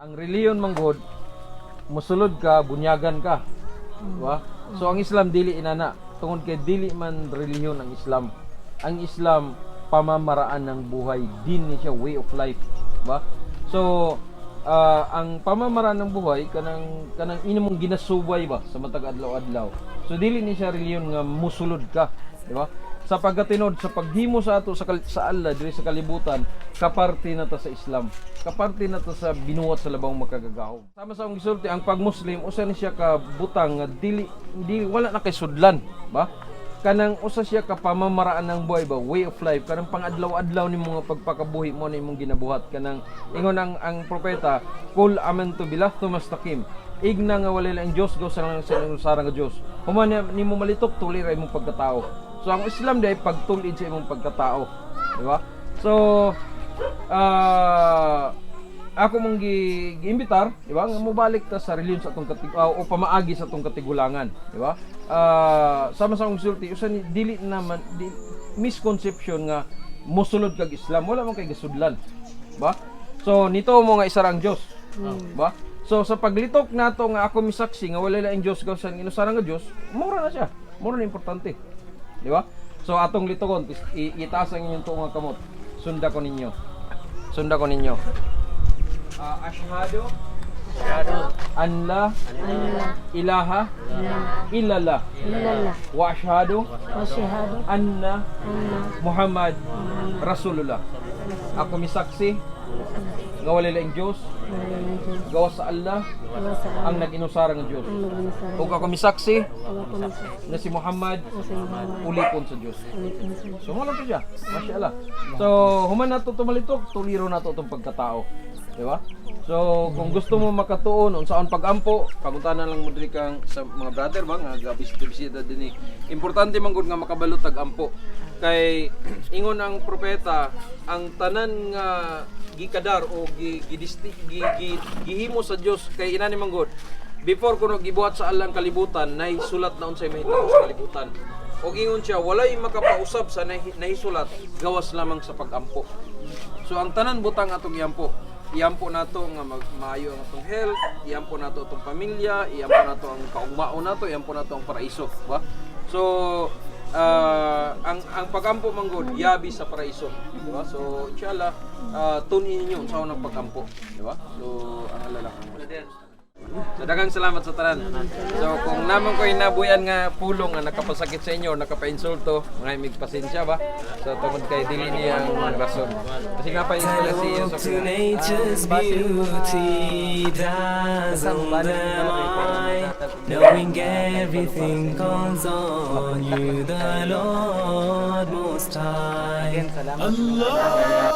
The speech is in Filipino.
Ang reliyon manggod, musulod ka, bunyagan ka. Diba? So ang Islam dili inana. Tungod kay dili man reliyon ang Islam. Ang Islam pamamaraan ng buhay, din ni siya way of life. Diba? So ang pamamaraan ng buhay kanang imong ginasubay ba sa matag adlaw-adlaw. So dili ni siya reliyon nga musulod ka, di ba? Sa pagkatinod sa paghimo sa ato sa Allah diri sa kalibutan, kaparte na ta sa Islam. Kaparte na ta sa binuhat sa labang makagagahom. Sama sa akong gisulti ang pagmuslim usa ni siya ka butang nga dili wala na kay sudlan, ba? Kanang usa siya ka pamamaraan ng buhay ba, way of life, kanang pangadlaw-adlaw nimo nga pagpakabuhi mo na imong ginabuhat. Kanang ingon ang propeta, kul amantu billah tumastaqim. Igna nga wala lang Dios go sa sarang nga Dios. Human nimo malitok tuli ra imong pagkatao. So ang Islam day pagtulid sa imong pagkatao, di ba? So ako mong giimbitar, di ba? Nga mobalik ta sa reliyon sa atong o pamaagi sa atong katigulangan, di ba? Sama sa akong sulti, usa ni dili naman misconception nga mosulod kag Islam, wala man kay gasudlan, di ba? So nito mo nga isa ra ang Dios, di ba? So sa paglitok nato nga ako misaksi nga wala lang Dios gaw sa inusarang nga Dios, mura na siya. Mura na importante. Di ba? So atong litokon itaas ang inyong tuong nga kamot. Sunda ko ninyo. Sunda ko ninyo. Ashhadu an la ilaha illallah wa ashhadu anna Muhammad Rasulullah. Ako misaksi nga wala laing Dios gawas sa Allah ang nag-inusara ng Dios. Ug ako misaksi na si Muhammad ulipon sa Dios. So mo lang to siya. Masyaallah. So human nato tumalitok, tuliro nato tong pagkatao. Di ba? So kung gusto mo makatuon unsaon pagampo, pangutanan lang mo diri kang sa mga brother ba nga bisita dinhi. Importante man gud nga makabalo tag ampo. Kay ingon ang propeta ang tanan nga gikadar o gihimo sa Dios kay inani man gud before kuno gibuhat sa Allah ang kalibutan nahisulat na unsay mahitabo sa kalibutan og ingon siya walay makapausab sa nahisulat gawas lamang sa pagampo. So ang tanan butang atong iampo nato nga maayo ang atong health, iampo nato atong pamilya, iampo nato ang kaugmaon nato, iampo nato ang paraiso, ba? So ang pagampo manggod yabi sa paraiso, di ba? So inshallah tunin ninyo sa unang pagampo, di ba? So ang alala ko. So daghang salamat sa tanan. So kung naman ko inabuyan nga pulong nga nakapasakit sa inyo, nakapainsulto, mga mig pasensya ba? So tungod kay dili niya ang rason. Kasi nga pa si Jesus. Nature's beauty dazzled my knowing everything comes on you, the Lord Most High. Allah